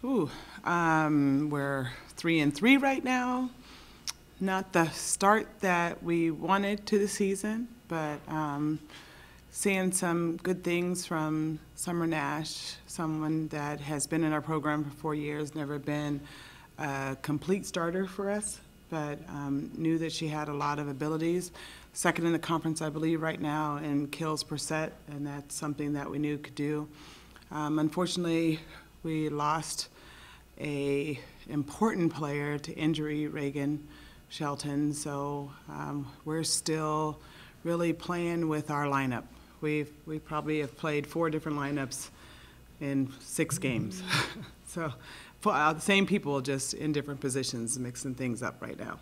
Ooh, we're 3-3 right now. Not the start that we wanted to the season, but seeing some good things from Summer Nash, someone that has been in our program for 4 years, never been a complete starter for us, but knew that she had a lot of abilities. Second in the conference, I believe, right now in kills per set, and that's something that we knew could do. Unfortunately, we lost a important player to injury, Reagan Shelton, so we're still really playing with our lineup. We probably have played 4 different lineups in 6 games. So the same people, just in different positions, mixing things up right now.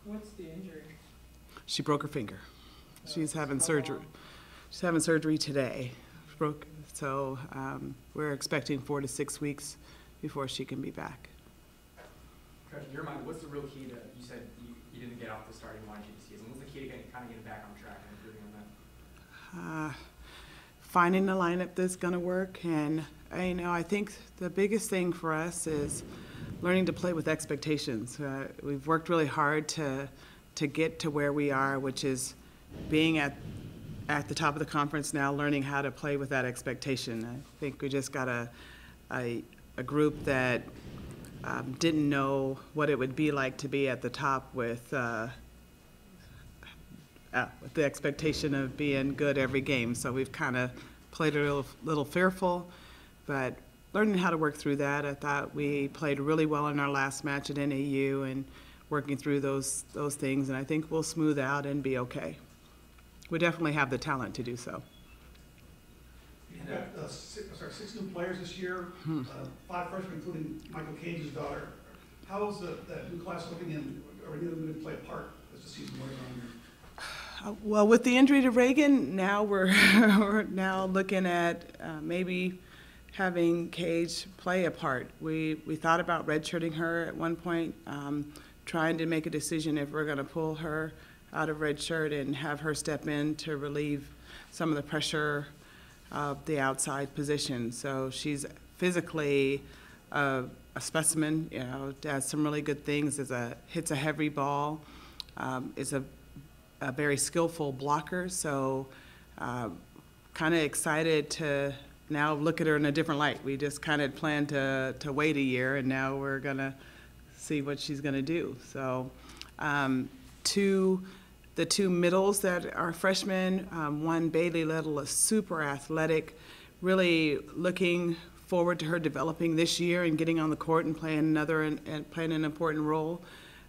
What's the injury? She broke her finger. She's having surgery. She's having surgery today. So we're expecting 4 to 6 weeks before she can be back. Coach, in your mind, what's the real key to, you said you didn't get off the starting lineup this season. What's the key to kind of getting back on track and improving on that? Finding the lineup that's going to work. And, I think the biggest thing for us is learning to play with expectations. We've worked really hard to get to where we are, which is being at the top of the conference now, learning how to play with that expectation. I think we just got a group that didn't know what it would be like to be at the top with the expectation of being good every game. So we've kind of played a little fearful, but learning how to work through that. I thought we played really well in our last match at NAU and working through those things, and I think we'll smooth out and be okay. We definitely have the talent to do so. You've got 6 new players this year, 5 freshmen, including Michael Cage's daughter. How is that new class looking, and are any of them going to play a part as the season goes on here? Well, with the injury to Reagan, now we're now looking at maybe having Cage play a part. We thought about redshirting her at one point, trying to make a decision if we're going to pull her out of redshirt and have her step in to relieve some of the pressure of the outside position. So she's physically a specimen, does some really good things, hits a heavy ball, is a very skillful blocker. So kind of excited to now look at her in a different light. We just kind of planned to wait a year, and now we're going to see what she's going to do. So the 2 middles that are freshmen, one, Bailey Little, is super athletic, really looking forward to her developing this year and getting on the court and playing playing an important role.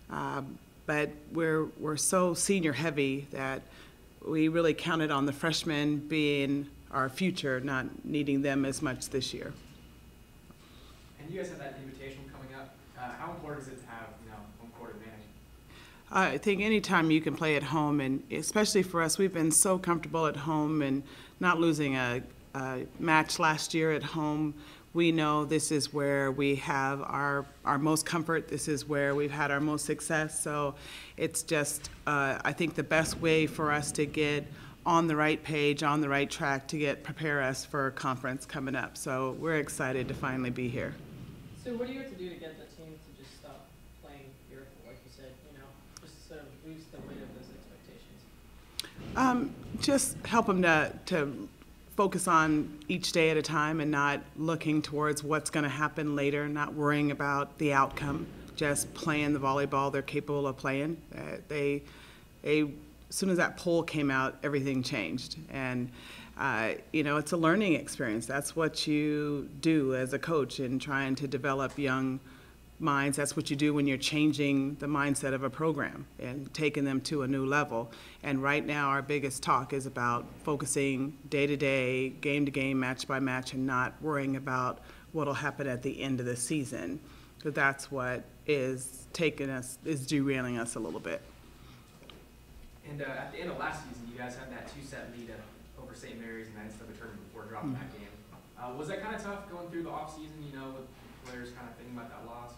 But we're so senior heavy that we really counted on the freshmen being our future, not needing them as much this year. And you guys have that invitation coming up. How important is it to have home court advantage? I think anytime you can play at home, and especially for us, we've been so comfortable at home and not losing a match last year at home. We know this is where we have our most comfort. This is where we've had our most success. So it's just, I think, the best way for us to get on the right page, on the right track to prepare us for conference coming up. So we're excited to finally be here. So what do you have to do to get the team to just stop playing fearful, like you said, just sort of lose the weight of those expectations? Just help them to focus on each day at a time and not looking towards what's going to happen later, not worrying about the outcome, just playing the volleyball they're capable of playing. As soon as that poll came out, everything changed. And, it's a learning experience. That's what you do as a coach in trying to develop young minds. That's what you do when you're changing the mindset of a program and taking them to a new level. And right now our biggest talk is about focusing day to day, game to game, match by match, and not worrying about what will happen at the end of the season. So that's what is derailing us a little bit. And at the end of last season, you guys had that 2-set lead over St. Mary's and then instead of a tournament before dropping that game. Was that kind of tough going through the off season, with players kind of thinking about that loss?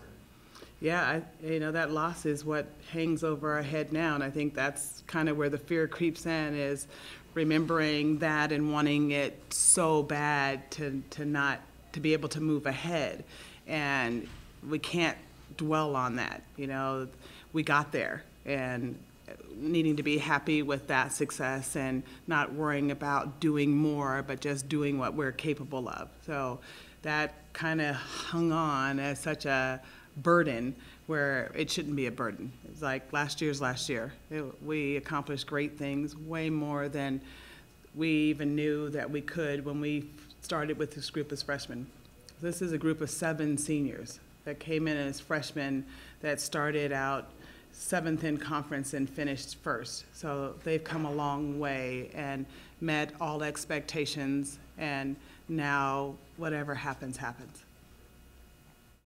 Yeah, that loss is what hangs over our head now, and I think that's kind of where the fear creeps in, is remembering that and wanting it so bad to to be able to move ahead. And we can't dwell on that. You know, we got there, and needing to be happy with that success and not worrying about doing more, but just doing what we're capable of. So that kind of hung on as such a burden where it shouldn't be a burden. It's like last year's last year. We accomplished great things, way more than we even knew that we could when we started with this group as freshmen. This is a group of 7 seniors that came in as freshmen that started out 7th in conference and finished 1st. So they've come a long way and met all expectations, and now whatever happens, happens.